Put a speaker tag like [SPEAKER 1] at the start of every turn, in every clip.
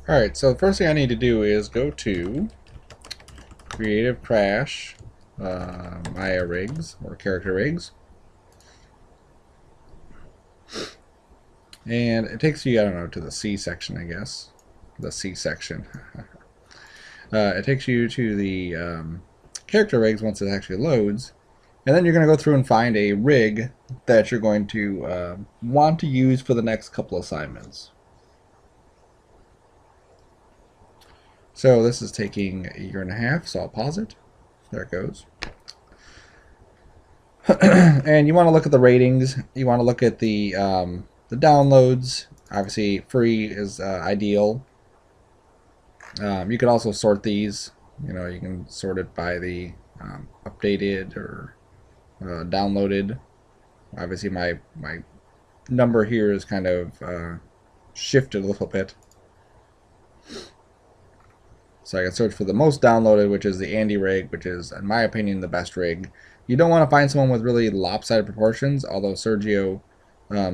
[SPEAKER 1] Alright, so the first thing I need to do is go to Creative Crash, Maya Rigs, or Character Rigs. And it takes you, I don't know, to the C section, I guess. The C section. It takes you to the Character Rigs once it actually loads. And then you're going to go through and find a rig that you're going to want to use for the next couple assignments. So this is taking a year and a half, so I'll pause it. There it goes. And you want to look at the ratings. You want to look at the downloads. Obviously, free is ideal. You could also sort these. You know, you can sort it by the updated or downloaded. Obviously, my number here is kind of shifted a little bit. So I can search for the most downloaded, which is the Andy rig, which is, in my opinion, the best rig. You don't want to find someone with really lopsided proportions, although Sergio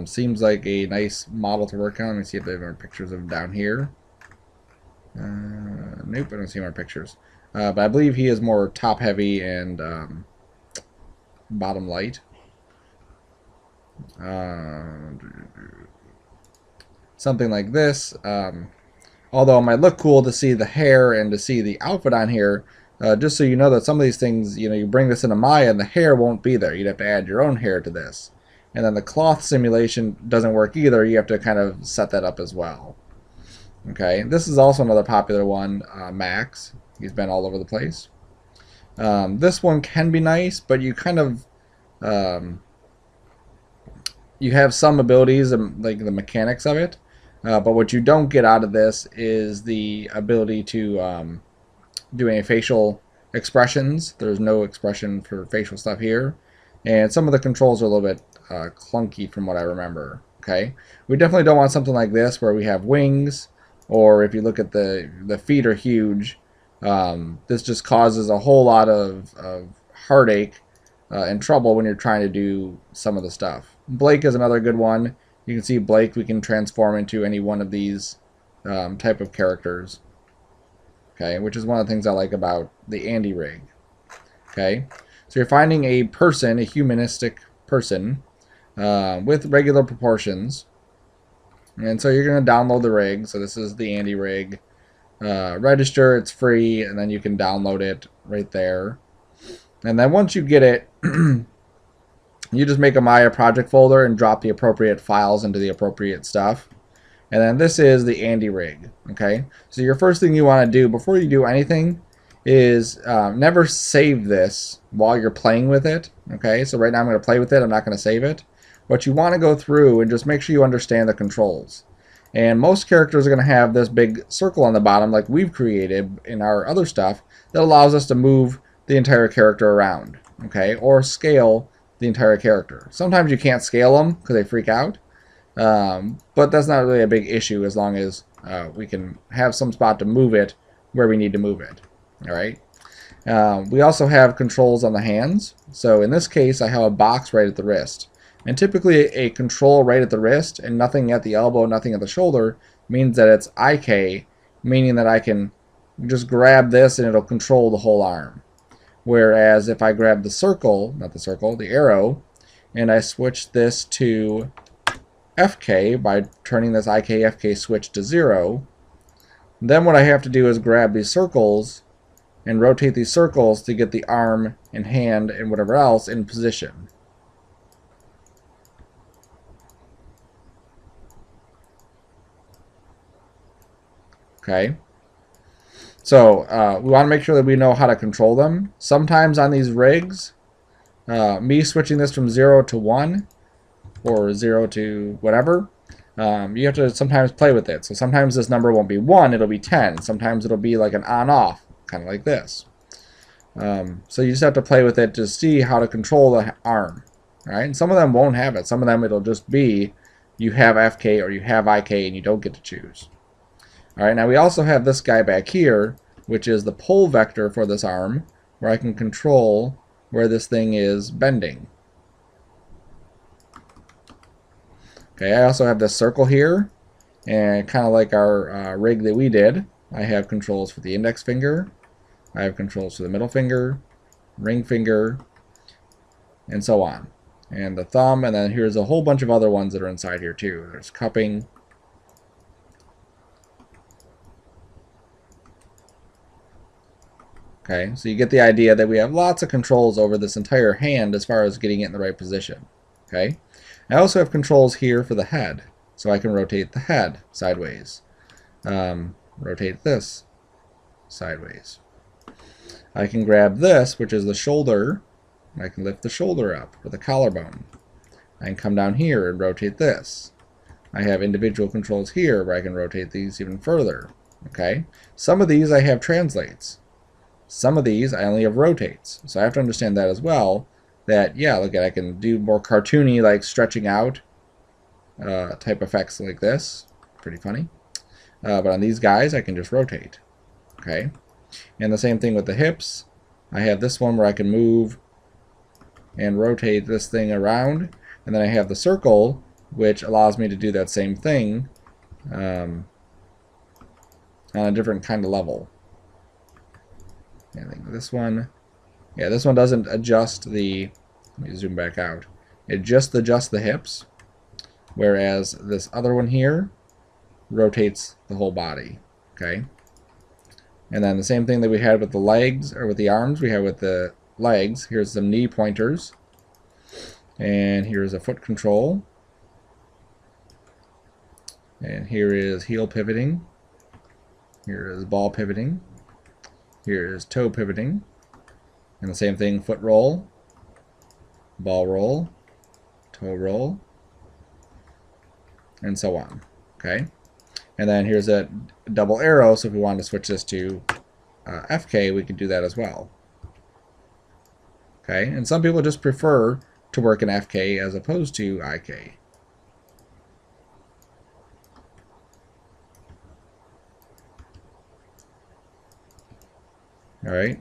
[SPEAKER 1] seems like a nice model to work on. Let me see if there are pictures of him down here. Nope, I don't see more pictures. But I believe he is more top-heavy and bottom light. Something like this. Although it might look cool to see the hair and to see the outfit on here, just so you know that some of these things, you know, you bring this into Maya and the hair won't be there. You'd have to add your own hair to this. And then the cloth simulation doesn't work either. You have to kind of set that up as well. Okay, this is also another popular one, Max. He's been all over the place. This one can be nice, but you kind of you have some abilities, like the mechanics of it. But what you don't get out of this is the ability to do any facial expressions. There's no expression for facial stuff here. And some of the controls are a little bit clunky from what I remember. Okay, we definitely don't want something like this where we have wings, or if you look at the feet are huge. This just causes a whole lot of heartache and trouble when you're trying to do some of the stuff. Blake is another good one. You can see Blake, we can transform into any one of these type of characters. Okay, which is one of the things I like about the Andy rig. Okay, so you're finding a person, a humanistic person, with regular proportions. And so you're going to download the rig. So this is the Andy rig. Register, it's free, and then you can download it right there. And then once you get it, you just make a Maya project folder and drop the appropriate files into the appropriate stuff. And then this is the Andy rig. Okay, so your first thing you want to do before you do anything is never save this while you're playing with it. Okay, so right now I'm going to play with it. I'm not going to save it. But you want to go through and just make sure you understand the controls. And most characters are going to have this big circle on the bottom like we've created in our other stuff that allows us to move the entire character around. Okay, or scale the entire character. Sometimes you can't scale them because they freak out. But that's not really a big issue as long as we can have some spot to move it where we need to move it. Alright. We also have controls on the hands. So in this case I have a box right at the wrist. And typically a control right at the wrist and nothing at the elbow, nothing at the shoulder means that it's IK, meaning that I can just grab this and it'll control the whole arm. Whereas if I grab the circle, not the circle, the arrow, and I switch this to FK by turning this IK-FK switch to 0, then what I have to do is grab these circles and rotate these circles to get the arm and hand and whatever else in position. Okay, so we want to make sure that we know how to control them. Sometimes on these rigs, me switching this from 0 to 1 or 0 to whatever, you have to sometimes play with it. So sometimes this number won't be 1, it'll be 10. Sometimes it'll be like an on-off, kind of like this. So you just have to play with it to see how to control the arm. Right? And some of them won't have it. Some of them it'll just be you have FK or you have IK and you don't get to choose. Alright, now we also have this guy back here, which is the pull vector for this arm, where I can control where this thing is bending. Okay, I also have this circle here, And kind of like our rig that we did, I have controls for the index finger, I have controls for the middle finger, ring finger, and so on. And the thumb, and then here's a whole bunch of other ones that are inside here too. There's cupping. Okay, so you get the idea that we have lots of controls over this entire hand as far as getting it in the right position. Okay, I also have controls here for the head, so I can rotate the head sideways. Rotate this sideways. I can grab this, which is the shoulder. I can lift the shoulder up, or the collarbone. I can come down here and rotate this. I have individual controls here where I can rotate these even further. Okay, some of these I have translates. Some of these I only have rotates. So I have to understand that as well. That, yeah, look at, I can do more cartoony, like stretching out type effects like this. Pretty funny. But on these guys, I can just rotate. Okay, and the same thing with the hips. I have this one where I can move and rotate this thing around, and then I have the circle, which allows me to do that same thing on a different kind of level. I think this one, yeah, this one doesn't adjust the, let me zoom back out, it just adjusts the hips, whereas this other one here rotates the whole body. Okay, and then the same thing that we had with the legs, or with the arms, we have with the legs. Here's some knee pointers, and here's a foot control, and here is heel pivoting, here is ball pivoting, here is toe pivoting, and the same thing, foot roll, ball roll, toe roll, and so on. Okay, and then here's a double arrow, so if we wanted to switch this to FK, we could do that as well. Okay, and some people just prefer to work in FK as opposed to IK. Alright,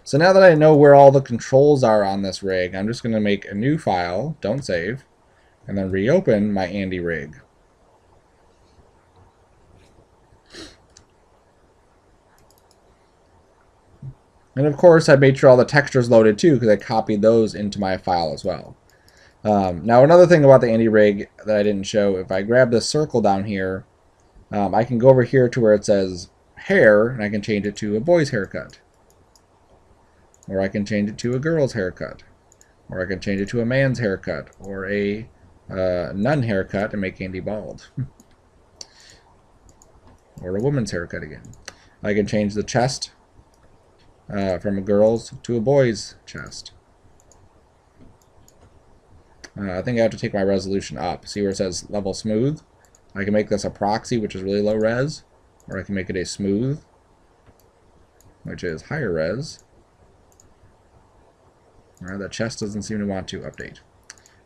[SPEAKER 1] so now that I know where all the controls are on this rig, I'm just going to make a new file, don't save, and then reopen my Andy rig. And of course I made sure all the textures loaded too, because I copied those into my file as well. Now another thing about the Andy rig that I didn't show, if I grab this circle down here, I can go over here to where it says hair, and I can change it to a boy's haircut. Or I can change it to a girl's haircut. Or I can change it to a man's haircut. Or a nun haircut and make Andy bald. Or a woman's haircut again. I can change the chest from a girl's to a boy's chest. I think I have to take my resolution up. See where it says level smooth? I can make this a proxy, which is really low res. Or I can make it a smooth, which is higher res. The chest doesn't seem to want to update.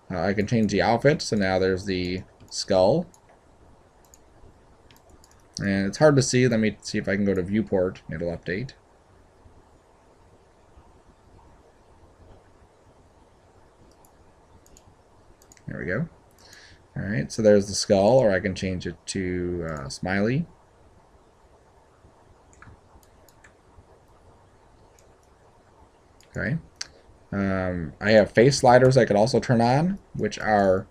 [SPEAKER 1] I can change the outfit, so now there's the skull. And it's hard to see. Let me see if I can go to viewport. It'll update. There we go. Alright, so there's the skull, or I can change it to smiley. Okay. I have face sliders I could also turn on, which are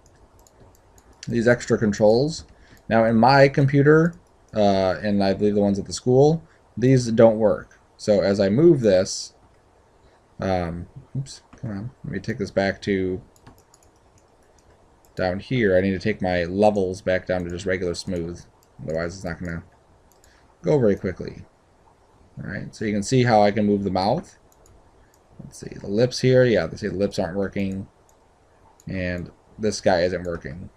[SPEAKER 1] these extra controls. Now in my computer, and I believe the ones at the school, these don't work. So as I move this, oops, come on, let me take this back to down here. I need to take my levels back down to just regular smooth. Otherwise it's not going to go very quickly. Alright, so you can see how I can move the mouth. Let's see, the lips here, yeah, they say the lips aren't working, and this guy isn't working.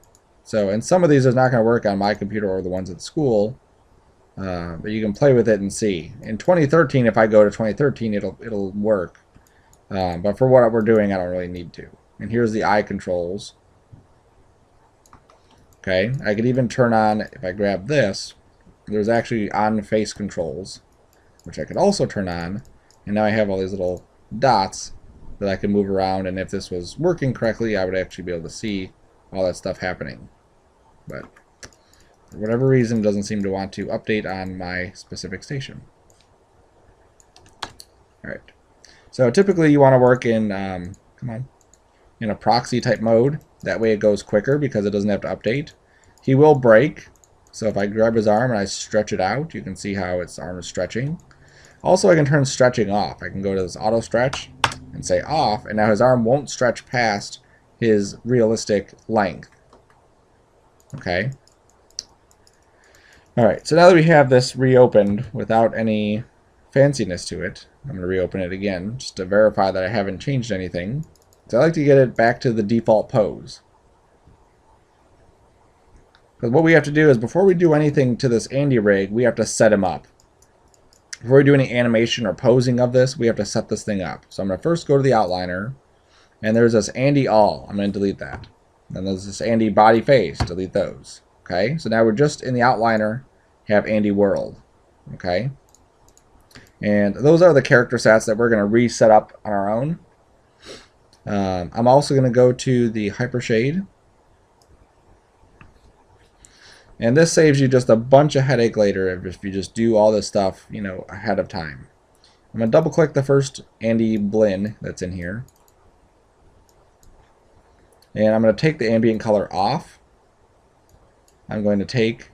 [SPEAKER 1] So, and some of these are not going to work on my computer or the ones at school, but you can play with it and see. In 2013, if I go to 2013, it'll work, but for what we're doing, I don't really need to. And here's the eye controls. Okay, I could even turn on, if I grab this, there's actually on face controls, which I could also turn on, and now I have all these little dots that I can move around, and if this was working correctly, I would actually be able to see all that stuff happening. But for whatever reason, it doesn't seem to want to update on my specific station. All right. So typically you want to work in, in a proxy type mode. That way it goes quicker because it doesn't have to update. He will break. So if I grab his arm and I stretch it out, you can see how its arm is stretching. Also, I can turn stretching off. I can go to this auto stretch and say off, and now his arm won't stretch past his realistic length. Okay. All right, so now that we have this reopened without any fanciness to it, I'm going to reopen it again just to verify that I haven't changed anything. So I like to get it back to the default pose. Because what we have to do is before we do anything to this Andy rig, we have to set him up. Before we do any animation or posing of this, we have to set this thing up. So I'm going to first go to the outliner, and there's this Andy all. I'm going to delete that. Then there's this Andy body face. Delete those. Okay, so now we're just in the outliner, have Andy world. Okay, and those are the character sets that we're going to reset up on our own. I'm also going to go to the hypershade. And this saves you just a bunch of headache later if you just do all this stuff, you know, ahead of time. I'm going to double click the first Andy Blinn that's in here. And I'm going to take the ambient color off. I'm going to take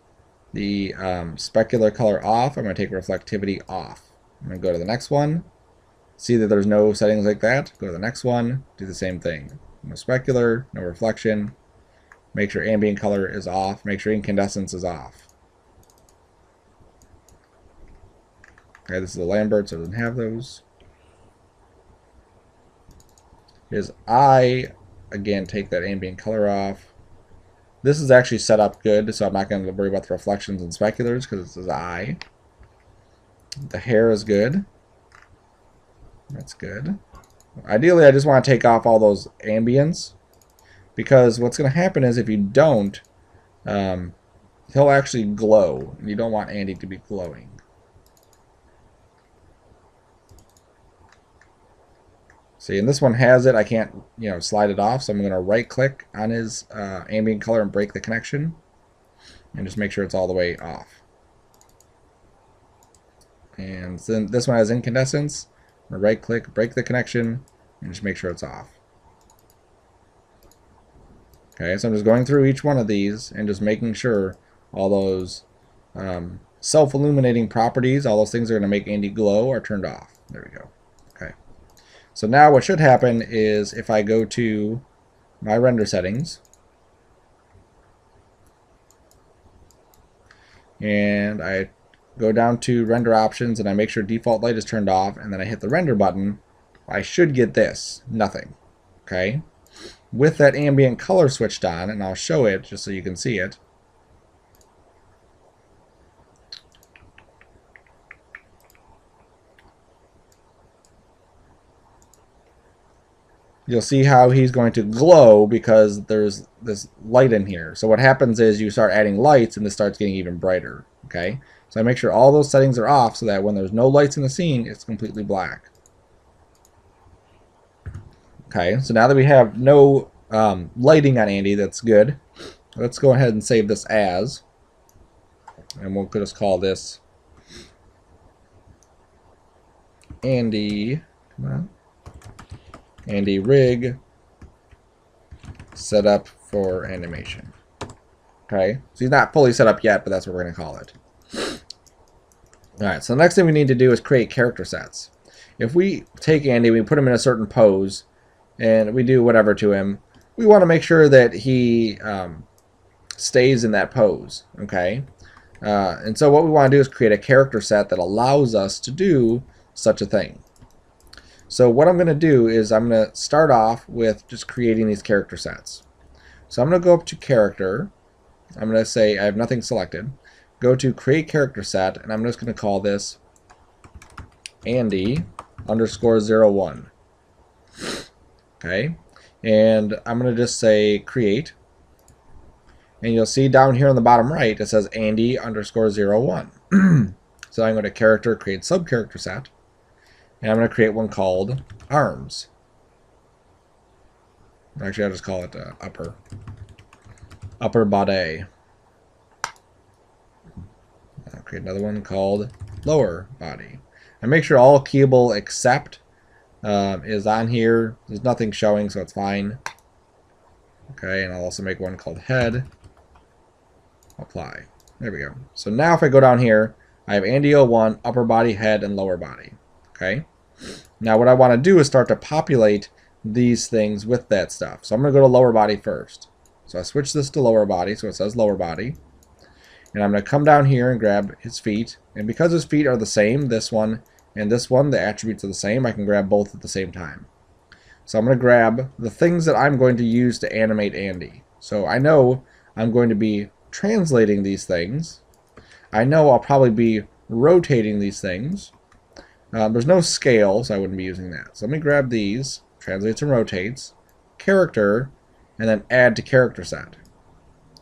[SPEAKER 1] the specular color off. I'm going to take reflectivity off. I'm going to go to the next one. See that there's no settings like that. Go to the next one. Do the same thing. No specular, no reflection. Make sure ambient color is off. Make sure incandescence is off. Okay, this is the Lambert, so it doesn't have those. His eye, again, take that ambient color off. This is actually set up good, so I'm not going to worry about the reflections and speculars because it's his eye. The hair is good. That's good. Ideally, I just want to take off all those ambients. Because what's going to happen is if you don't, he'll actually glow. And you don't want Andy to be glowing. See, and this one has it. I can't, slide it off. So I'm going to right-click on his ambient color and break the connection. And just make sure it's all the way off. And then this one has incandescence. I'm going to right-click, break the connection, and just make sure it's off. Okay, so I'm just going through each one of these and just making sure all those self-illuminating properties, all those things that are going to make Andy glow, are turned off. There we go. Okay. So now what should happen is if I go to my render settings and I go down to render options and I make sure default light is turned off and then I hit the render button, I should get this. Nothing. Okay. With that ambient color switched on, and I'll show it just so you can see it. You'll see how he's going to glow because there's this light in here. So what happens is you start adding lights and this starts getting even brighter. Okay, so I make sure all those settings are off so that when there's no lights in the scene, it's completely black. Okay, so now that we have no lighting on Andy, that's good. Let's go ahead and save this as, and we'll just call this Andy, Andy rig set up for animation. Okay, so he's not fully set up yet, but that's what we're going to call it. Alright, so the next thing we need to do is create character sets. If we take Andy, we put him in a certain pose, and we do whatever to him, we want to make sure that he stays in that pose, okay? And so what we want to do is create a character set that allows us to do such a thing. So what I'm going to do is I'm going to start off with just creating these character sets. So I'm going to go up to character. I'm going to say I have nothing selected. Go to create character set, and I'm just going to call this Andy _01. Okay, and I'm going to just say create, and you'll see down here on the bottom right it says Andy _01. So I'm going to character create subcharacter set, and I'm going to create one called arms. Actually, I'll just call it upper body. Create another one called lower body. And make sure all keyable except is on here. There's nothing showing, so it's fine. Okay, and I'll also make one called head. Apply. There we go. So now if I go down here, I have Andy01, upper body, head, and lower body. Okay. Now what I want to do is start to populate these things with that stuff. So I'm going to go to lower body first. So I switch this to lower body, so it says lower body. And I'm going to come down here and grab his feet. And because his feet are the same, this one and this one, the attributes are the same, I can grab both at the same time. So I'm going to grab the things that I'm going to use to animate Andy. So I know I'm going to be translating these things. I know I'll probably be rotating these things. There's no scale, so I wouldn't be using that. So let me grab these, translates and rotates, character, and then add to character set.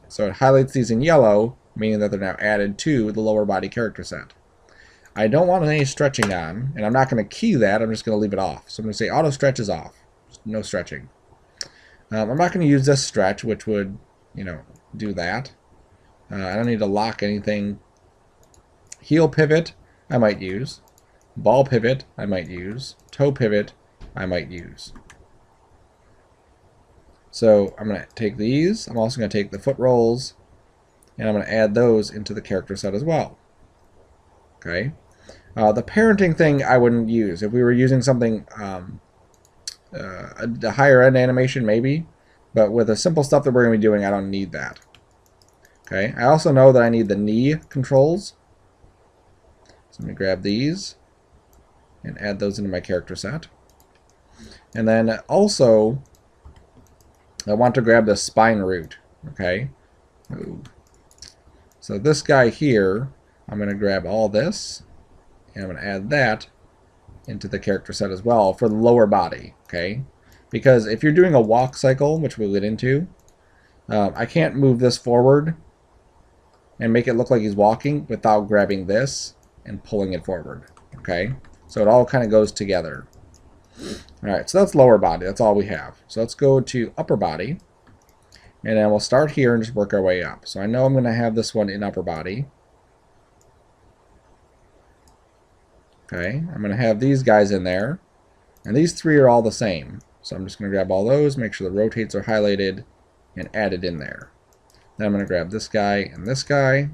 [SPEAKER 1] So it highlights these in yellow, meaning that they're now added to the lower body character set. I don't want any stretching on, and I'm not going to key that, I'm just going to leave it off. So I'm going to say auto stretch is off, no stretching. I'm not going to use this stretch, which would, do that. I don't need to lock anything. Heel pivot, I might use. Ball pivot, I might use. Toe pivot, I might use. So I'm going to take these. I'm also going to take the foot rolls, and I'm going to add those into the character set as well. Okay. The parenting thing I wouldn't use. If we were using something, a higher end animation, maybe. But with the simple stuff that we're going to be doing, I don't need that. Okay. I also know that I need the knee controls. So let me grab these and add those into my character set. And then also, I want to grab the spine root. Okay. Ooh. So this guy here, I'm going to grab all this, and I'm going to add that into the character set as well for the lower body. Okay. Because if you're doing a walk cycle, which we'll get into, I can't move this forward and make it look like he's walking without grabbing this and pulling it forward. Okay, so it all kind of goes together. Alright, so that's lower body. That's all we have. So let's go to upper body, and then we'll start here and just work our way up. So I know I'm going to have this one in upper body. Okay, I'm going to have these guys in there, and these three are all the same. So I'm just going to grab all those, make sure the rotates are highlighted, and add it in there. Then I'm going to grab this guy and this guy.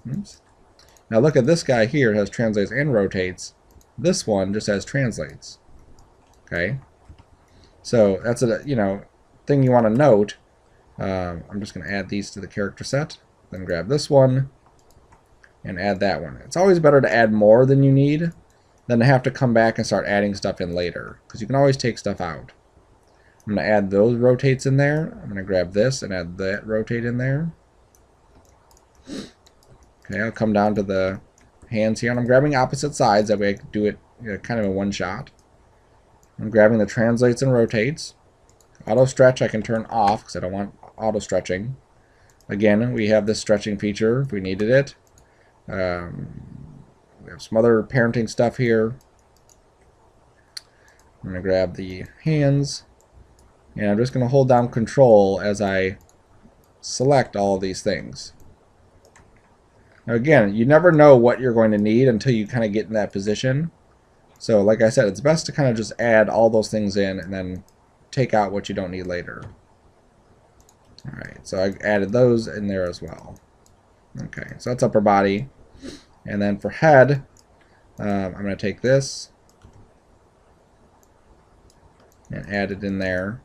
[SPEAKER 1] Oops. Now look at this guy here. It has translates and rotates. This one just has translates. Okay. So that's a thing you want to note. I'm just going to add these to the character set. Then grab this one and add that one. It's always better to add more than you need than to have to come back and start adding stuff in later, because you can always take stuff out. I'm going to add those rotates in there. I'm going to grab this and add that rotate in there. Okay, I'll come down to the hands here, and I'm grabbing opposite sides. That way I can do it kind of in one shot. I'm grabbing the translates and rotates. Auto stretch I can turn off because I don't want auto stretching. Again, we have this stretching feature if we needed it. We have some other parenting stuff here. I'm going to grab the hands. And I'm just going to hold down control as I select all of these things. Now again, you never know what you're going to need until you kind of get in that position. So like I said, it's best to kind of just add all those things in and then take out what you don't need later. Alright, so I added those in there as well. Okay, so that's upper body. And then for head, I'm going to take this and add it in there.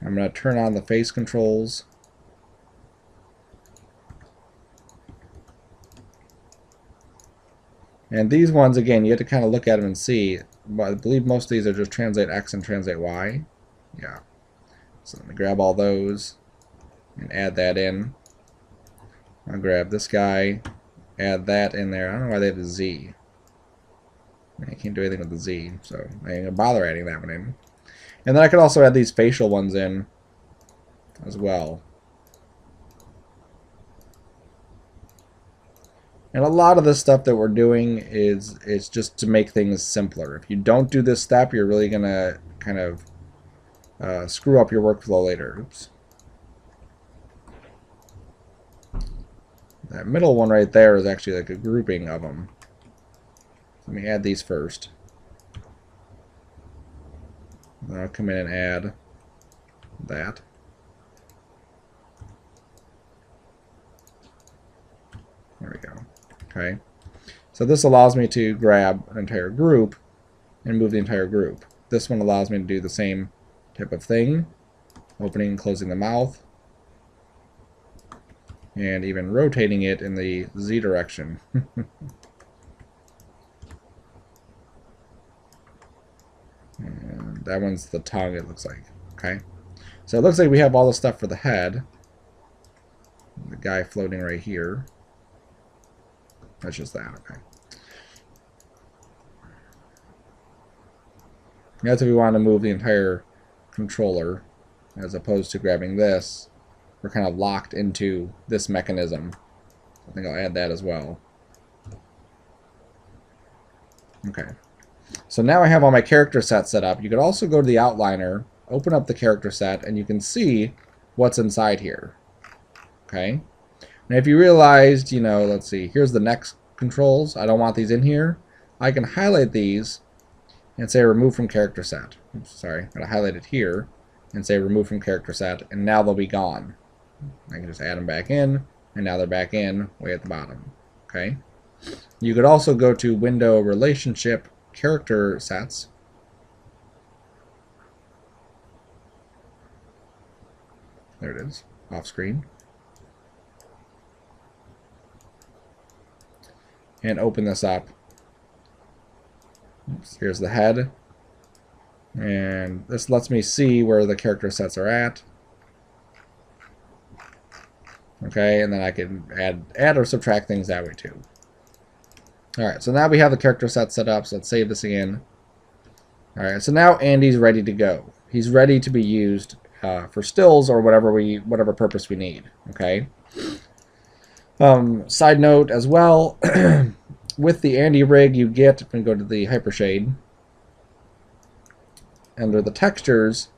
[SPEAKER 1] I'm going to turn on the face controls. And these ones, again, you have to kind of look at them and see. But I believe most of these are just translate X and translate Y. Yeah. So let me grab all those and add that in. I'll grab this guy, add that in there. I don't know why they have the Z. I can't do anything with the Z, so I ain't going to bother adding that one in. And then I could also add these facial ones in as well. And a lot of the stuff that we're doing is just to make things simpler. If you don't do this step, you're really going to kind of screw up your workflow later. Oops. That middle one right there is actually like a grouping of them. Let me add these first. Then I'll come in and add that. There we go. Okay. So this allows me to grab an entire group and move the entire group. This one allows me to do the same type of thing, opening and closing the mouth, and even rotating it in the Z direction. And that one's the tongue, it looks like. Okay. So it looks like we have all the stuff for the head. The guy floating right here. That's just that, okay. That's if we want to move the entire controller, as opposed to grabbing this. We're kind of locked into this mechanism. I think I'll add that as well. Okay. So now I have all my character sets set up. You could also go to the outliner, open up the character set, and you can see what's inside here. Okay. Now if you realized, you know, let's see, here's the next controls. I don't want these in here. I can highlight these and say remove from character set. Oops, sorry, I'm going to highlight it here and say remove from character set, and now they'll be gone. I can just add them back in, and now they're back in way at the bottom. Okay. You could also go to Window Relationship Character Sets. There it is, off screen. And open this up. Oops, here's the head. And this lets me see where the character sets are at. Okay, and then I can add or subtract things that way too. Alright, so now we have the character set set up, so let's save this again. Alright, so now Andy's ready to go. He's ready to be used for stills or whatever purpose we need. Okay. Side note as well, with the Andy rig you get, if we go to the hypershade, under the textures,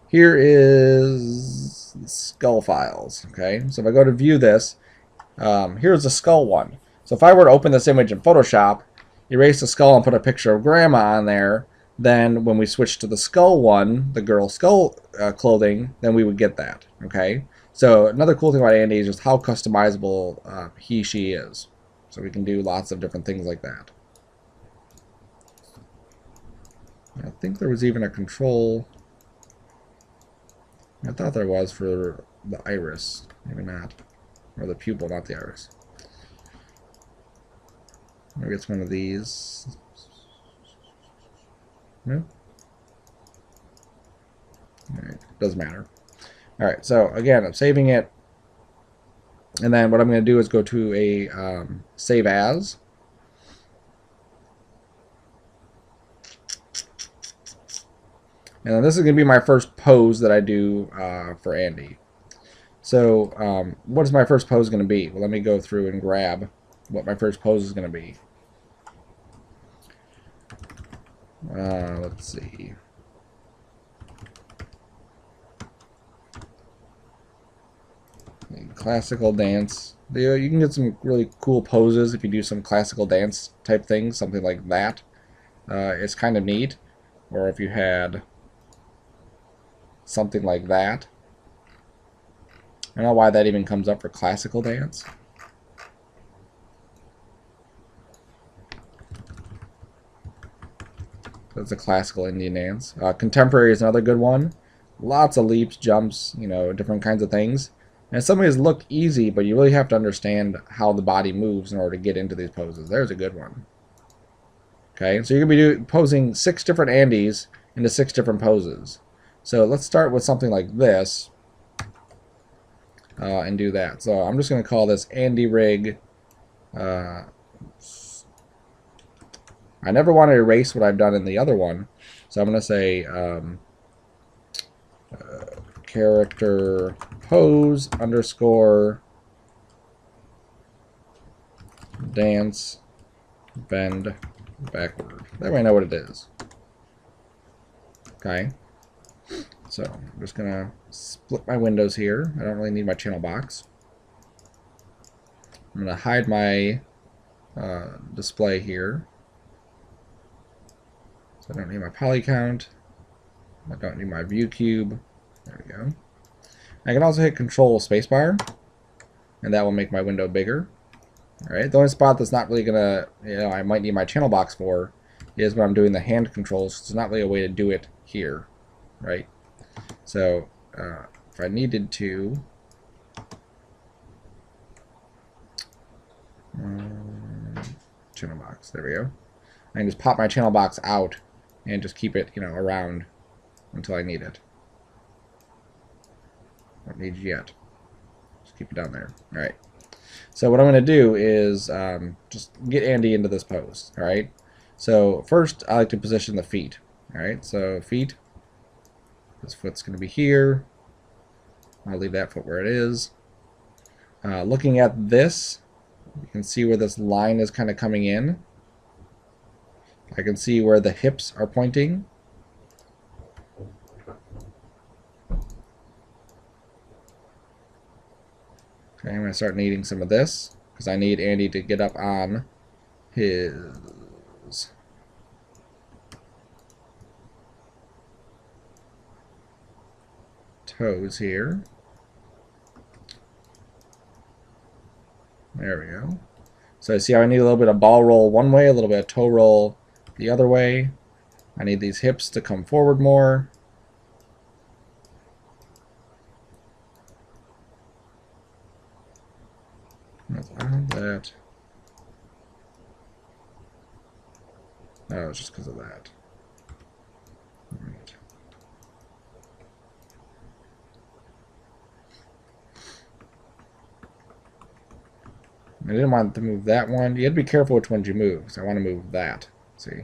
[SPEAKER 1] here is skull files. Okay, so if I go to view this, here's the skull one. So if I were to open this image in Photoshop, erase the skull and put a picture of Grandma on there, then when we switch to the skull one, the girl skull clothing, then we would get that. Okay, so another cool thing about Andy is just how customizable she is. So we can do lots of different things like that. I think there was even a control. I thought there was for the iris. Maybe not. Or the pupil, not the iris. Maybe it's one of these. No? Alright, doesn't matter. Alright, so again, I'm saving it. And then what I'm going to do is go to a save as. And then this is going to be my first pose that I do for Andy. So what is my first pose going to be? Well, let me go through and grab what my first pose is going to be. Let's see. Classical dance. You can get some really cool poses if you do some classical dance type things, something like that. It's kind of neat. Or if you had something like that. I don't know why that even comes up for classical dance. That's a classical Indian dance. Contemporary is another good one. Lots of leaps, jumps, you know, different kinds of things. And some of these look easy, but you really have to understand how the body moves in order to get into these poses. There's a good one. Okay, so you're going to be posing 6 different Andys into 6 different poses. So let's start with something like this and do that. So I'm just going to call this Andy Rig. I never want to erase what I've done in the other one. So I'm going to say character pose underscore dance bend backward. That way I know what it is. Okay. So I'm just going to split my windows here. I don't really need my channel box. I'm going to hide my display here. So I don't need my poly count. I don't need my view cube. There we go. I can also hit Control Spacebar, and that will make my window bigger. All right. The only spot that's not really gonna, I might need my channel box for, is when I'm doing the hand controls. There's not really a way to do it here, right? So if I needed to, channel box. There we go. I can just pop my channel box out and just keep it, around until I need it. Don't need it yet. Just keep it down there. All right. So what I'm going to do is just get Andy into this pose. All right. So first, I like to position the feet. All right. So feet. This foot's going to be here. I'll leave that foot where it is. Looking at this, you can see where this line is kind of coming in. I can see where the hips are pointing. Okay, I'm going to start needing some of this because I need Andy to get up on his toes here. There we go. So I see how I need a little bit of ball roll one way, a little bit of toe roll the other way. I need these hips to come forward more. Let's add that. Oh, it's just because of that. Right. I didn't want to move that one. You have to be careful which ones you move, because I want to move that. See?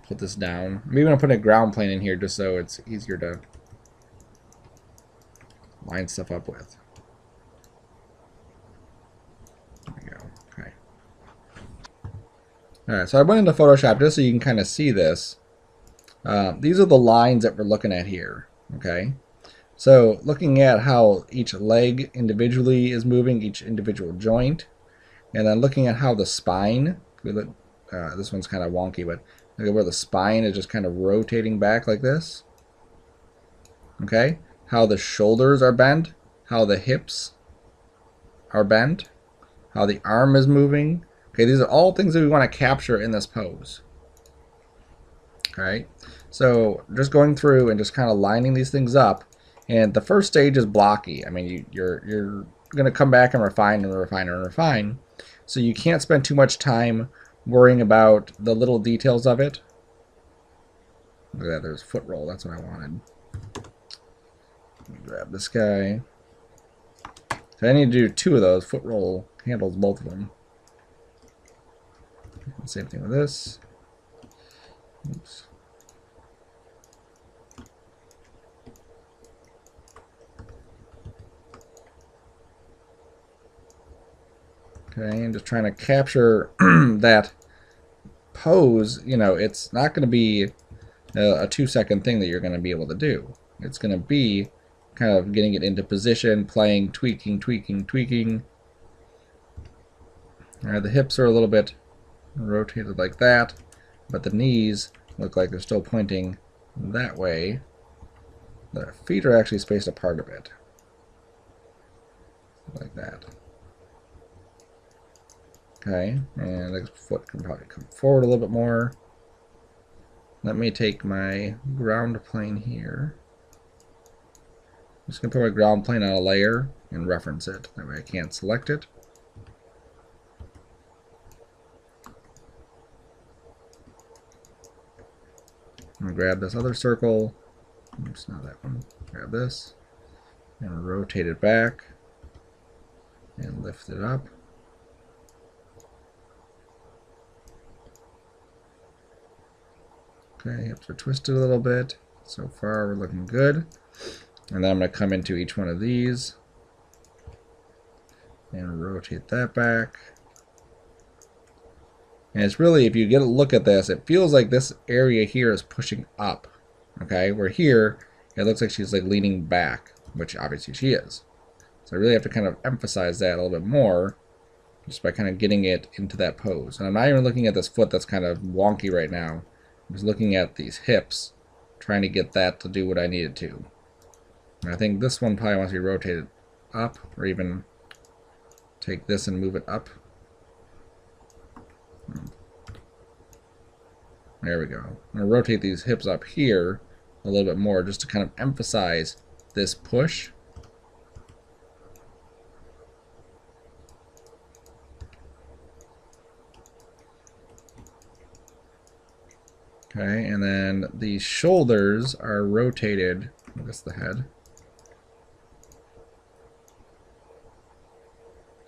[SPEAKER 1] Put this down. I'm even going to put a ground plane in here just so it's easier to line stuff up with. There we go. Okay. Alright, so I went into Photoshop just so you can kind of see this. These are the lines that we're looking at here. Okay. So looking at how each leg individually is moving, each individual joint, and then looking at how the spine, this one's kind of wonky, but look at where the spine is just kind of rotating back like this. Okay, how the shoulders are bent, how the hips are bent, how the arm is moving. Okay, these are all things that we want to capture in this pose. All right, so just going through and just kind of lining these things up. And the first stage is blocky. I mean, you're going to come back and refine and refine and refine. So you can't spend too much time worrying about the little details of it. Look at that, there's foot roll. That's what I wanted. Grab this guy. So I need to do 2 of those. Foot roll handles both of them. Same thing with this. Oops. Okay, and just trying to capture that pose. It's not going to be a 2-second thing that you're going to be able to do. It's going to be kind of getting it into position, playing, tweaking, tweaking, tweaking. All right, the hips are a little bit rotated like that, but the knees look like they're still pointing that way. The feet are actually spaced apart a bit, like that. Okay, and the foot can probably come forward a little bit more. Let me take my ground plane here. I'm just going to put my ground plane on a layer and reference it. That way I can't select it. I'm going to grab this other circle. Oops, not that one. Grab this and rotate it back and lift it up. Okay, hips are twisted a little bit. So far we're looking good. And then I'm going to come into each one of these and rotate that back. And it's really, if you get a look at this, it feels like this area here is pushing up. Okay, where here, it looks like she's like leaning back, which obviously she is. So I really have to kind of emphasize that a little bit more just by kind of getting it into that pose. And I'm not even looking at this foot that's kind of wonky right now. I'm just looking at these hips, trying to get that to do what I need it to. And I think this one probably wants to be rotated up, or even take this and move it up. There we go. I'm going to rotate these hips up here a little bit more just to kind of emphasize this push. Okay, and then the shoulders are rotated, I guess the head,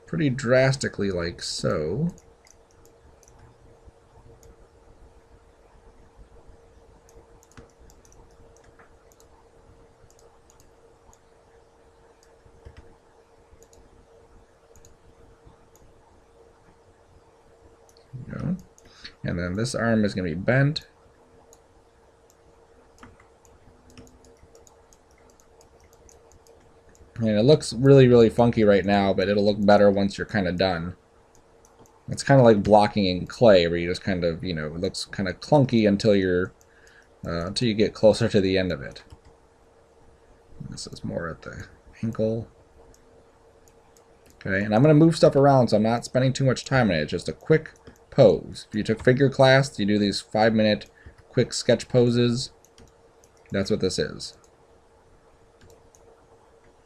[SPEAKER 1] pretty drastically like so. There we go. And then this arm is going to be bent. And it looks really, really funky right now, but it'll look better once you're kind of done. It's kind of like blocking in clay, where you just kind of, you know, it looks kind of clunky until you get closer to the end of it. This is more at the ankle. Okay, and I'm going to move stuff around, so I'm not spending too much time on it. It's just a quick pose. If you took figure class, you do these 5-minute quick sketch poses. That's what this is.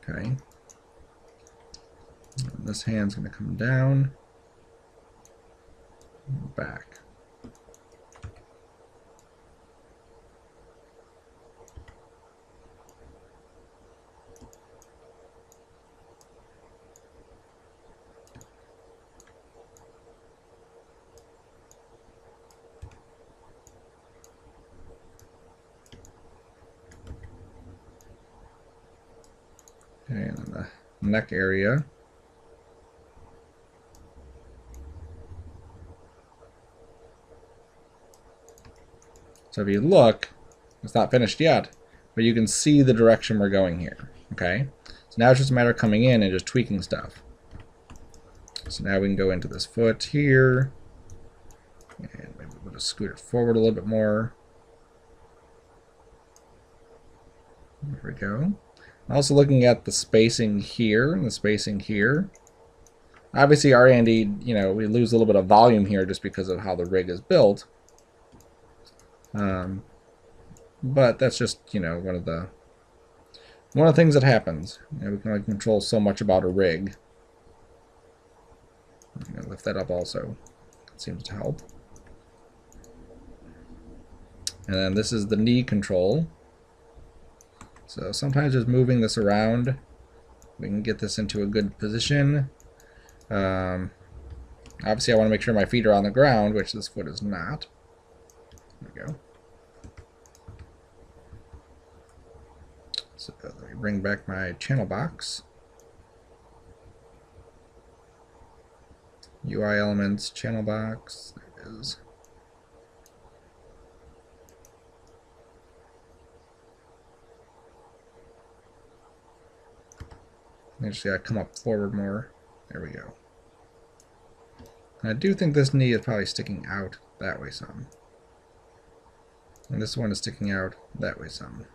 [SPEAKER 1] Okay. And this hand's going to come down, back. Okay, and then the neck area. So if you look, it's not finished yet, but you can see the direction we're going here. Okay, so now it's just a matter of coming in and just tweaking stuff. So now we can go into this foot here, and maybe we'll just scoot it forward a little bit more. There we go. Also looking at the spacing here and the spacing here. Obviously our Andy, you know, we lose a little bit of volume here just because of how the rig is built. But that's just, you know, one of the things that happens. You know, we can only control so much about a rig. I'm going to lift that up also. It seems to help. And then this is the knee control. So sometimes just moving this around, we can get this into a good position. Obviously I want to make sure my feet are on the ground, which this foot is not. There we go. So let me bring back my channel box. UI elements, channel box, there it is. I just gotta come up forward more. There we go. And I do think this knee is probably sticking out that way some. And this one is sticking out that way some.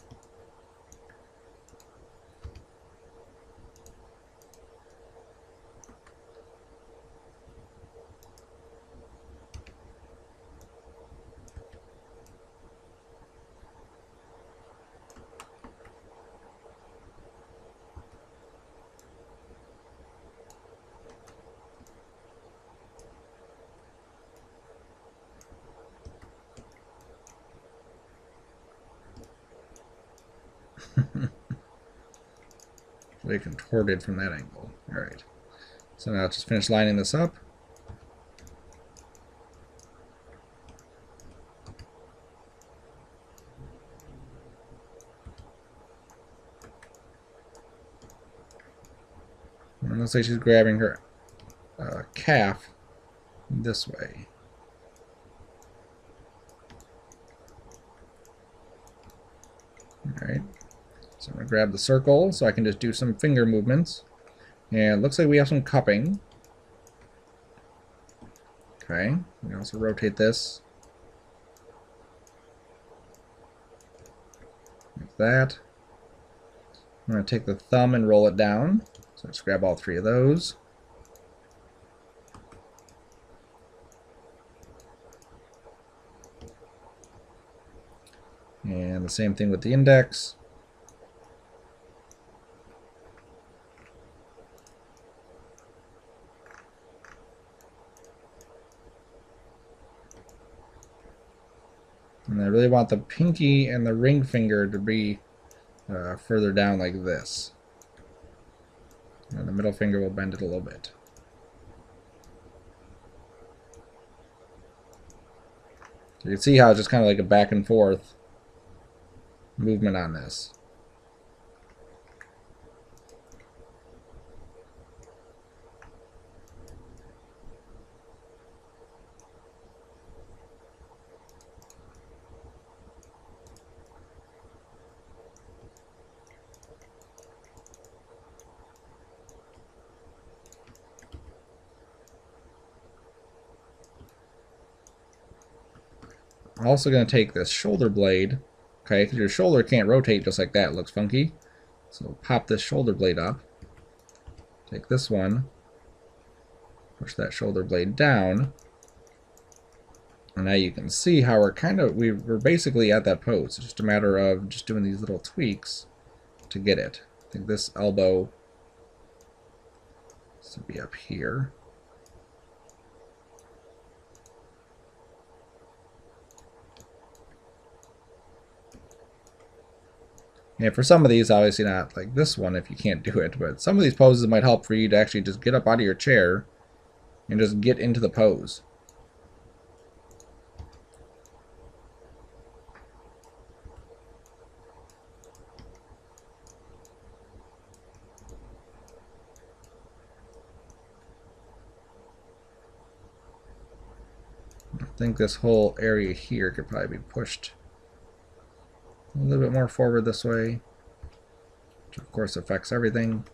[SPEAKER 1] Really contorted from that angle. Alright. So now just finish lining this up. And it looks like she's grabbing her calf this way. Alright. So I'm going to grab the circle so I can just do some finger movements. And it looks like we have some cupping. Okay, we can also rotate this like that. I'm going to take the thumb and roll it down. So let's grab all three of those. And the same thing with the index. And I really want the pinky and the ring finger to be further down like this. And the middle finger will bend it a little bit. So you can see how it's just kind of like a back and forth movement on this. I'm also going to take this shoulder blade, okay, because your shoulder can't rotate just like that. It looks funky. So pop this shoulder blade up. Take this one, push that shoulder blade down, and now you can see how we're basically at that pose. It's just a matter of just doing these little tweaks to get it. I think this elbow needs to be up here. And for some of these, obviously not like this one if you can't do it, but some of these poses might help for you to actually just get up out of your chair and just get into the pose. I think this whole area here could probably be pushed a little bit more forward this way, which of course affects everything.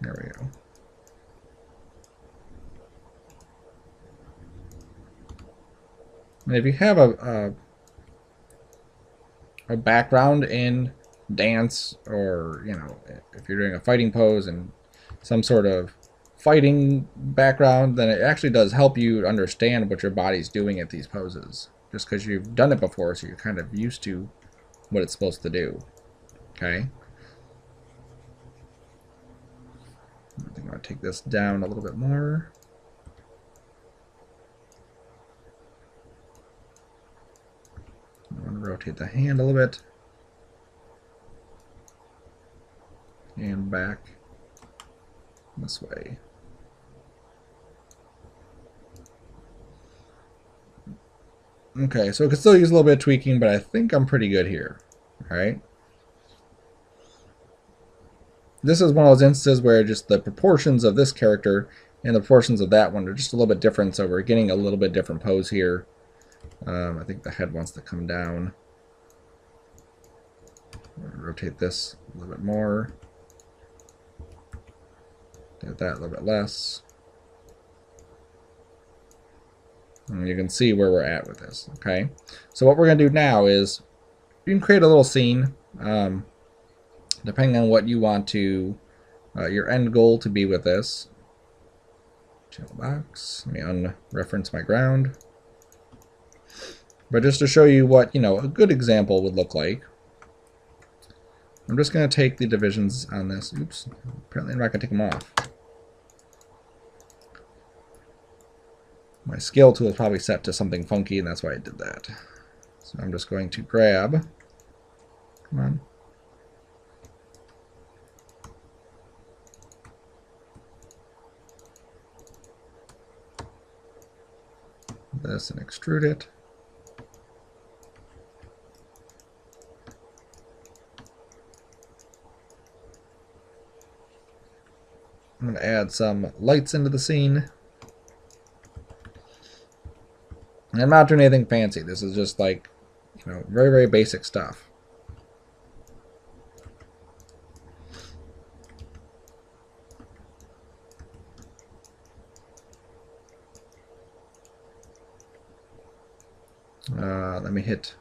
[SPEAKER 1] There we go. And if you have a background in dance, or if you're doing a fighting pose and some sort of fighting background, then it actually does help you understand what your body's doing at these poses, just because you've done it before, so you're kind of used to what it's supposed to do. Okay, I think I'm going to take this down a little bit more. I want to rotate the hand a little bit. And back this way. Okay, so I could still use a little bit of tweaking, but I think I'm pretty good here. Alright. This is one of those instances where just the proportions of this character and the proportions of that one are just a little bit different, so we're getting a little bit different pose here. I think the head wants to come down. Rotate this a little bit more. Do that a little bit less. And you can see where we're at with this. Okay, so what we're going to do now is you can create a little scene, depending on what you want to your end goal to be with this. Channel box. Let me unreference my ground. But just to show you what a good example would look like, I'm just going to take the divisions on this. Oops, apparently I'm not going to take them off. My scale tool is probably set to something funky, and that's why I did that. So I'm just going to grab, come on, this and extrude it. I'm going to add some lights into the scene. And I'm not doing anything fancy. This is just like, very, very basic stuff. Let me hit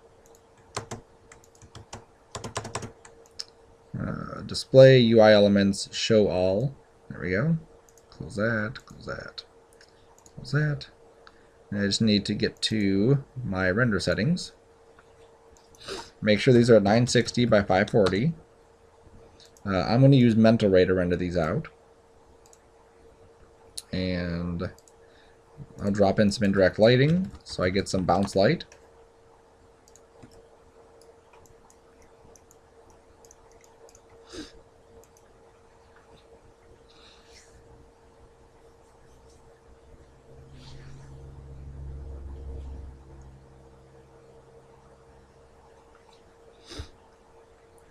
[SPEAKER 1] display UI elements, show all. There we go. Close that, close that, close that. And I just need to get to my render settings. Make sure these are at 960 by 540. I'm going to use mental ray to render these out. And I'll drop in some indirect lighting so I get some bounce light.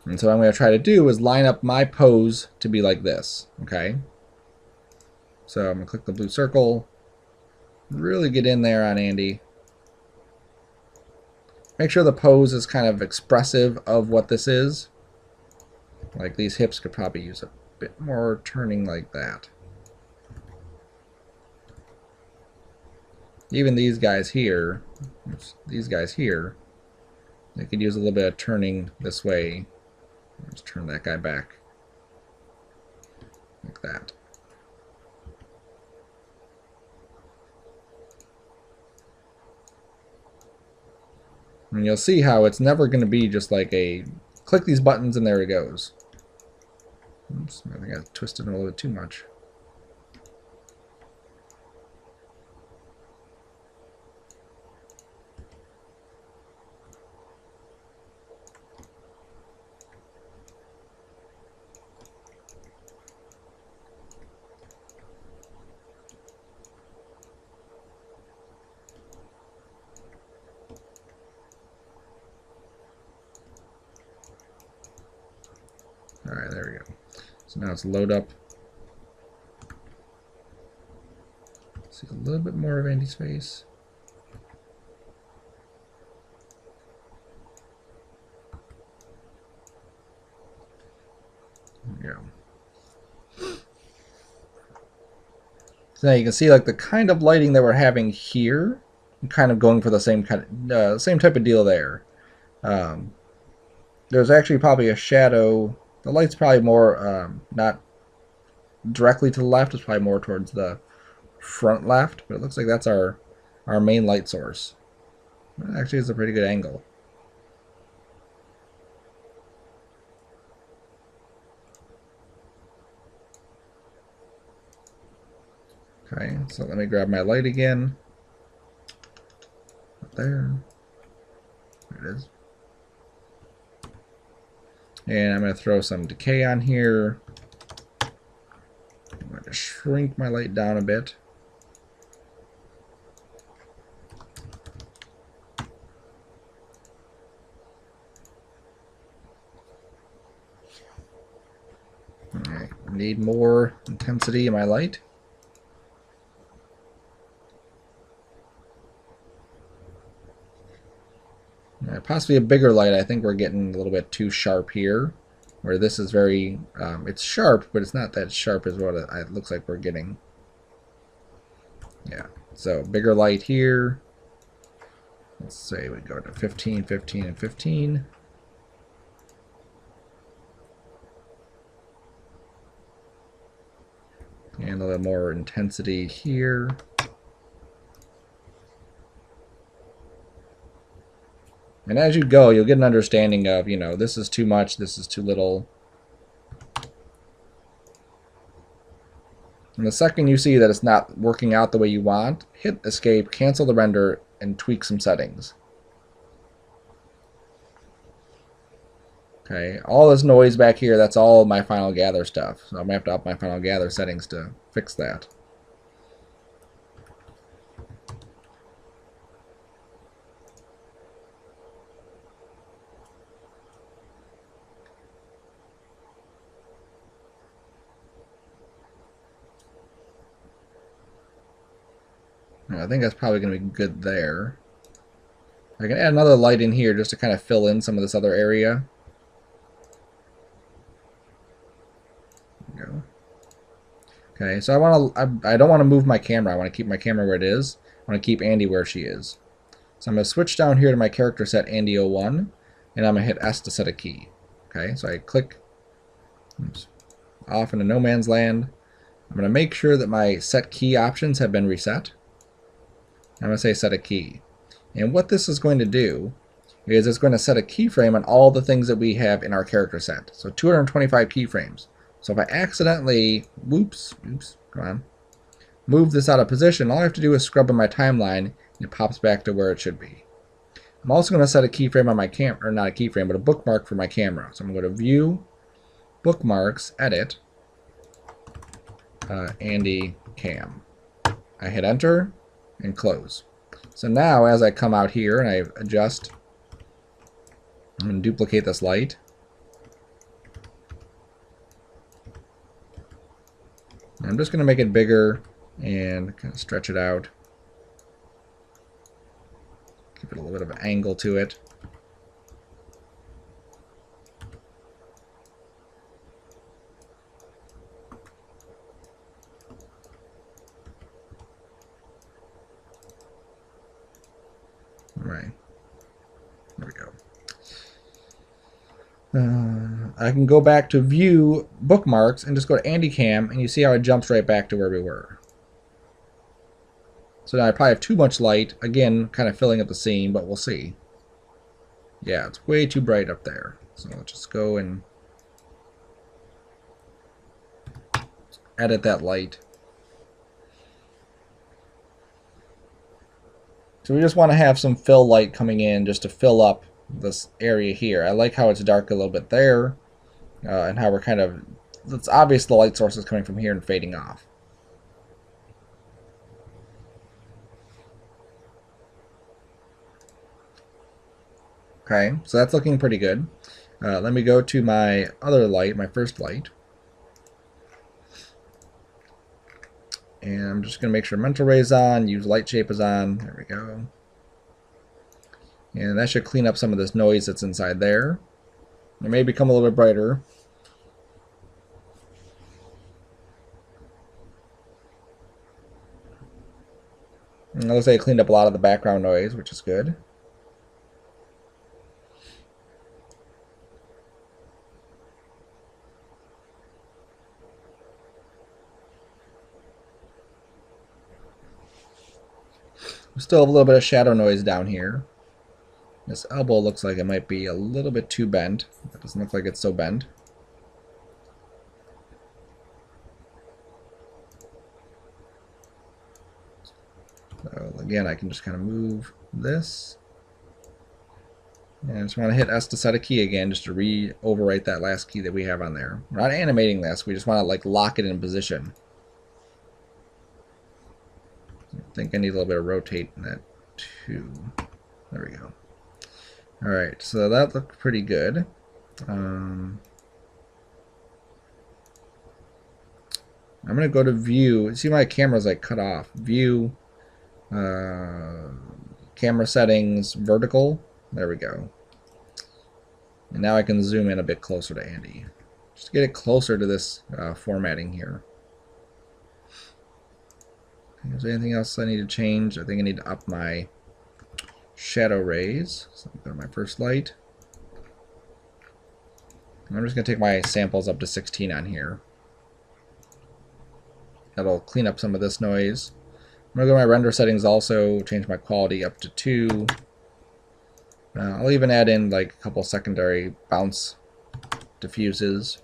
[SPEAKER 1] And so what I'm going to try to do is line up my pose to be like this, okay? So I'm going to click the blue circle, really get in there on Andy. Make sure the pose is kind of expressive of what this is. Like these hips could probably use a bit more turning like that. Even these guys here, they could use a little bit of turning this way. Let's turn that guy back like that. And you'll see how it's never going to be just like a click these buttons and there it goes. Oops, I think I twisted it a little bit too much. Alright, there we go. So now it's load up. See a little bit more of Andy's face. There we go. So now you can see like the kind of lighting that we're having here, I'm kind of going for the same same type of deal there. There's actually probably a shadow. The light's probably more not directly to the left. It's probably more towards the front left, but it looks like that's our main light source. That actually is a pretty good angle. Okay, so let me grab my light again. Up there. There it is. And I'm going to throw some decay on here. I'm going to shrink my light down a bit. Alright, need more intensity in my light. Possibly a bigger light. I think we're getting a little bit too sharp here, where this is very, it's sharp, but it's not that sharp as what it looks like we're getting. Yeah, so bigger light here. Let's say we go to 15, 15, and 15. And a little more intensity here. And as you go, you'll get an understanding of, this is too much, this is too little. And the second you see that it's not working out the way you want, hit escape, cancel the render, and tweak some settings. Okay, all this noise back here, that's all my final gather stuff. So I'm going to have to up my final gather settings to fix that. I think that's probably going to be good there. I can add another light in here just to kind of fill in some of this other area. There we go. Okay, so I don't want to move my camera. I want to keep my camera where it is. I want to keep Andy where she is. So I'm going to switch down here to my character set Andy01, and I'm going to hit S to set a key. Okay, so I click off into no man's land. I'm going to make sure that my set key options have been reset. I'm going to say set a key. And what this is going to do is it's going to set a keyframe on all the things that we have in our character set. So 225 keyframes. So if I accidentally, move this out of position, all I have to do is scrub in my timeline and it pops back to where it should be. I'm also going to set a keyframe on my camera, or not a keyframe, but a bookmark for my camera. So I'm going to go to View, Bookmarks, Edit, Andy Cam. I hit Enter and close. So now as I come out here and I adjust, I'm going to duplicate this light. I'm just going to make it bigger and kind of stretch it out. Give it a little bit of an angle to it. All right. There we go. I can go back to View Bookmarks and just go to Andy Cam, and you see how it jumps right back to where we were. So now I probably have too much light, again, kind of filling up the scene, but we'll see. Yeah, it's way too bright up there. So let's just go and edit that light. So we just want to have some fill light coming in just to fill up this area here. I like how it's dark a little bit there, and how we're kind of, it's obvious the light source is coming from here and fading off. Okay, so that's looking pretty good. Let me go to my other light, my first light. And I'm just going to make sure mental ray is on, use light shape is on. There we go. And that should clean up some of this noise that's inside there. It may become a little bit brighter. And it looks like I cleaned up a lot of the background noise, which is good. We still have a little bit of shadow noise down here. This elbow looks like it might be a little bit too bent. It doesn't look like it's so bent. So again, I can just kind of move this. And I just want to hit S to set a key again, just to overwrite that last key that we have on there. We're not animating this, we just want to like lock it in position. I think I need a little bit of rotate in that too. There we go. Alright, so that looked pretty good. I'm going to go to View. See, my camera's like cut off. View, Camera Settings, Vertical. There we go. And now I can zoom in a bit closer to Andy. Just to get it closer to this formatting here. Is there anything else I need to change? I think I need to up my shadow rays. So I'm going to go to my first light. And I'm just going to take my samples up to 16 on here. That'll clean up some of this noise. I'm going to go to my render settings also, change my quality up to 2. I'll even add in like a couple secondary bounce diffuses.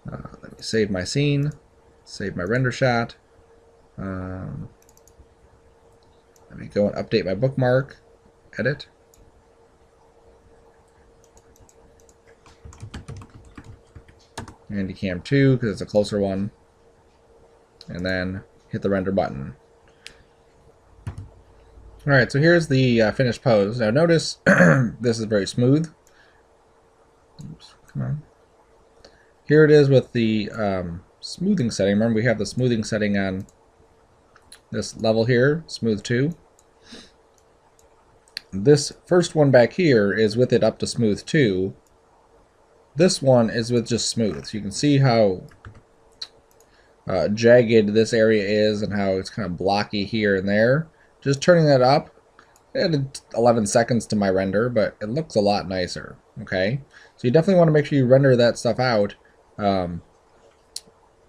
[SPEAKER 1] Let me save my scene. Save my render shot. Let me go and update my bookmark. Edit. Andy Cam 2 because it's a closer one. And then hit the render button. Alright, so here's the finished pose. Now notice this is very smooth. Oops, come on. Here it is with the smoothing setting. Remember, we have the smoothing setting on this level here, smooth 2. This first one back here is with it up to smooth 2. This one is with just smooth. So you can see how jagged this area is and how it's kind of blocky here and there. Just turning that up, it added 11 seconds to my render, but it looks a lot nicer. Okay, so you definitely want to make sure you render that stuff out in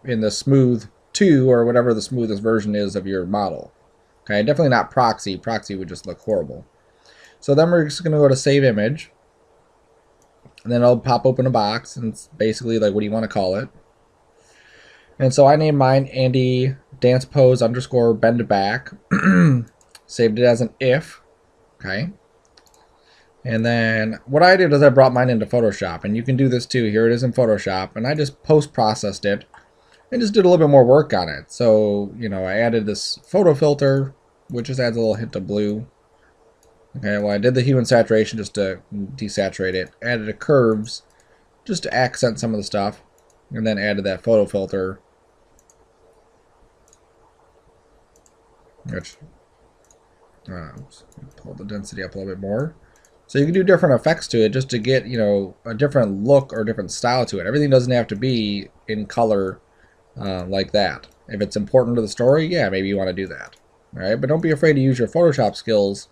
[SPEAKER 1] the smooth 2 or whatever the smoothest version is of your model. Okay, definitely not proxy. Proxy would just look horrible. So then we're just going to go to save image, and then it'll pop open a box, and it's basically like, what do you want to call it? And so I named mine Andy Dance Pose underscore bend back. Saved it as an if. Okay. And then what I did is I brought mine into Photoshop, and you can do this too. Here it is in Photoshop, and I just post-processed it and just did a little bit more work on it. So, you know, I added this photo filter, which just adds a little hint of blue. Okay, well, I did the hue and saturation just to desaturate it. Added the curves just to accent some of the stuff, and then added that photo filter, which pull the density up a little bit more. So you can do different effects to it just to get, you know, a different look or different style to it. Everything doesn't have to be in color like that. If it's important to the story, yeah, maybe you want to do that. All right, but don't be afraid to use your Photoshop skills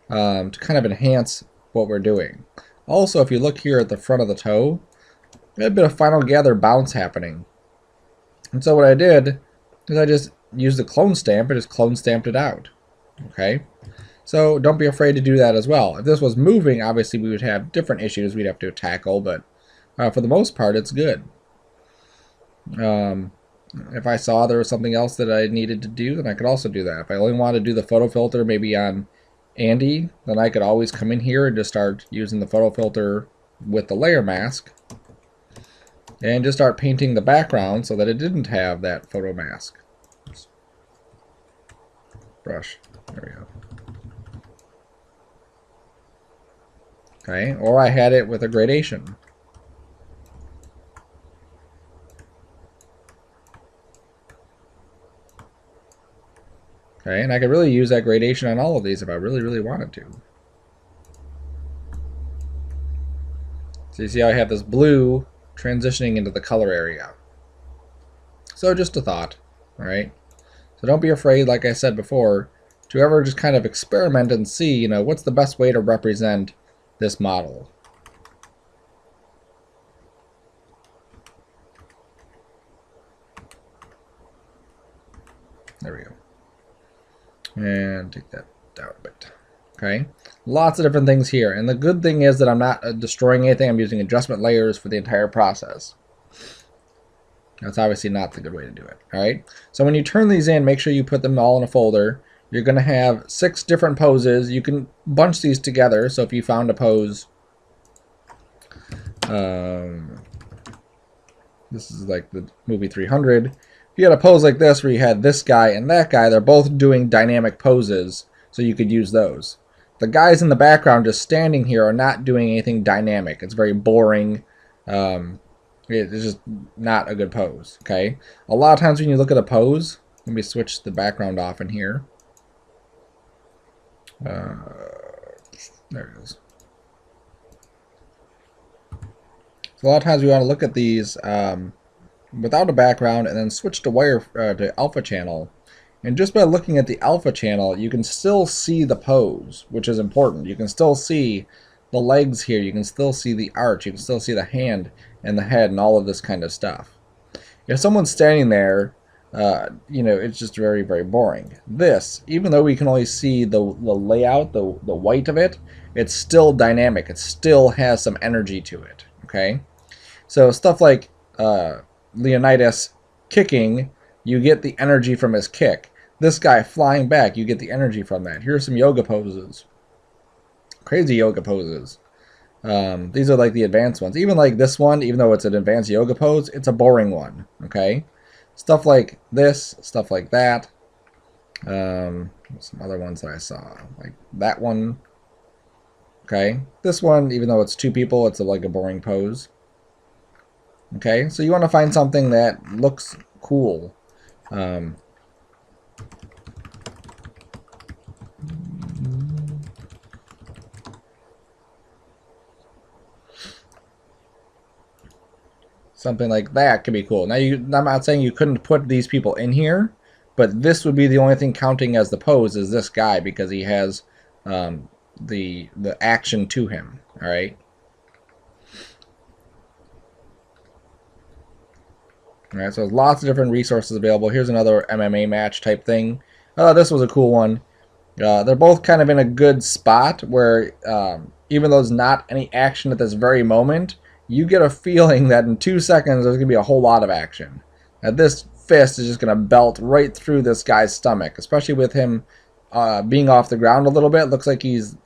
[SPEAKER 1] to kind of enhance what we're doing. Also, if you look here at the front of the toe, we had a bit of final gather bounce happening. And so what I did is I just used the clone stamp and just clone stamped it out. Okay, so don't be afraid to do that as well. If this was moving, obviously we would have different issues we'd have to tackle, but for the most part, it's good. If I saw there was something else that I needed to do, then I could also do that. If I only wanted to do the photo filter maybe on Andy, then I could always come in here and just start using the photo filter with the layer mask and just start painting the background so that it didn't have that photo mask. Brush. There we go. Okay, or I had it with a gradation. Okay, and I could really use that gradation on all of these if I really, really wanted to. So you see how I have this blue transitioning into the color area. So just a thought, all right? So don't be afraid, like I said before, to ever just kind of experiment and see, you know, what's the best way to represent this model. There we go. And take that down a bit. Okay, lots of different things here. And the good thing is that I'm not destroying anything. I'm using adjustment layers for the entire process. That's obviously not the good way to do it. All right, so when you turn these in, make sure you put them all in a folder. You're going to have 6 different poses. You can bunch these together. So if you found a pose, this is like the movie 300. If you had a pose like this where you had this guy and that guy, they're both doing dynamic poses, so you could use those. The guys in the background just standing here are not doing anything dynamic. It's very boring. It's just not a good pose. Okay. A lot of times when you look at a pose, let me switch the background off in here. There it is. So a lot of times we want to look at these without a background and then switch to alpha channel. And just by looking at the alpha channel, you can still see the pose, which is important. You can still see the legs here. You can still see the arch. You can still see the hand and the head and all of this kind of stuff. If someone's standing there, you know, it's just very, very boring. This, even though we can only see the layout, the white of it, it's still dynamic. It still has some energy to it. Okay, so stuff like Leonidas kicking, you get the energy from his kick. This guy flying back, you get the energy from that. Here's some yoga poses. Crazy yoga poses. These are like the advanced ones. Even like this one, even though it's an advanced yoga pose, it's a boring one. Okay, stuff like this, stuff like that. Some other ones that I saw, like that one. Okay, this one, even though it's 2 people, it's like a boring pose. Okay, so you want to find something that looks cool. Something like that could be cool. Now, I'm not saying you couldn't put these people in here, but this would be the only thing counting as the pose is this guy because he has the action to him. All right. All right. So there's lots of different resources available. Here's another MMA match type thing. This was a cool one. They're both kind of in a good spot where even though there's not any action at this very moment, you get a feeling that in 2 seconds there's going to be a whole lot of action. Now this fist is just going to belt right through this guy's stomach, especially with him being off the ground a little bit. Looks like he's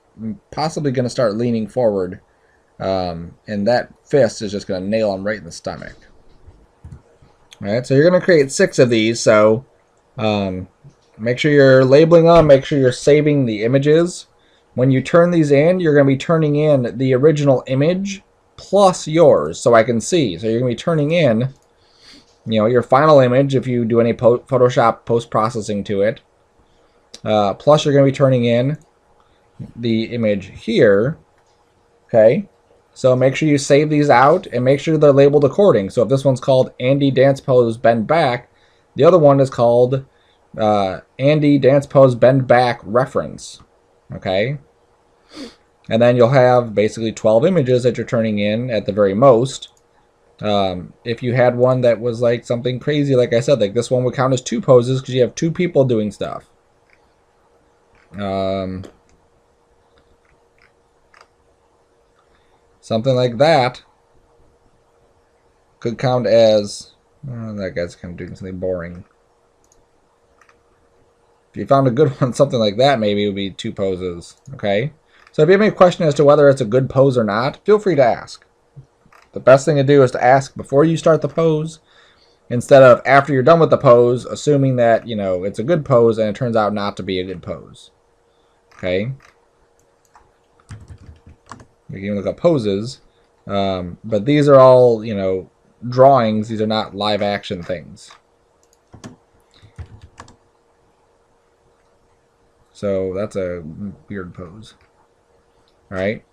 [SPEAKER 1] possibly going to start leaning forward, and that fist is just going to nail him right in the stomach. All right, so you're going to create 6 of these, so make sure you're labeling them, make sure you're saving the images. When you turn these in, you're going to be turning in the original image plus yours, so I can see. So you're going to be turning in, your final image if you do any Photoshop post-processing to it. Plus you're going to be turning in the image here. Okay, so make sure you save these out and make sure they're labeled according. So if this one's called Andy Dance Pose Bend Back, the other one is called Andy Dance Pose Bend Back Reference. Okay, and then you'll have basically 12 images that you're turning in at the very most. If you had one that was like something crazy, like I said, like this one would count as 2 poses because you have 2 people doing stuff. Something like that could count as, that guy's kind of doing something boring. If you found a good one, something like that, maybe it would be 2 poses. Okay? So if you have any question as to whether it's a good pose or not, feel free to ask. The best thing to do is to ask before you start the pose, instead of after you're done with the pose, assuming that, it's a good pose and it turns out not to be a good pose. Okay? You can look up poses, but these are all, drawings. These are not live action things. So that's a weird pose. All right.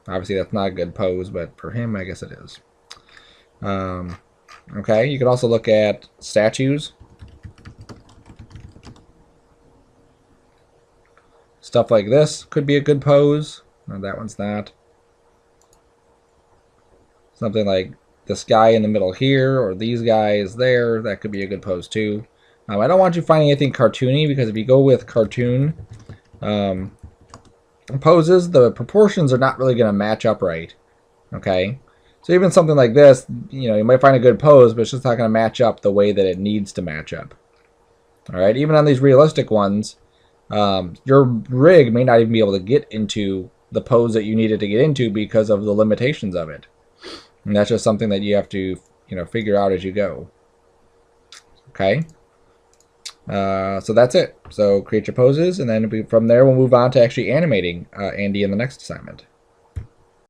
[SPEAKER 1] Obviously, that's not a good pose, but for him, I guess it is. Okay. You can also look at statues. Stuff like this could be a good pose. No, that one's not. Something like this guy in the middle here, or these guys there, that could be a good pose too. I don't want you finding anything cartoony, because if you go with cartoon poses, the proportions are not really going to match up right. Okay, so even something like this, you might find a good pose, but it's just not going to match up the way that it needs to match up. All right, even on these realistic ones, your rig may not even be able to get into the pose that you needed to get into because of the limitations of it. And that's just something that you have to, figure out as you go. Okay. So that's it. So create your poses, and then from there we'll move on to actually animating Andy in the next assignment.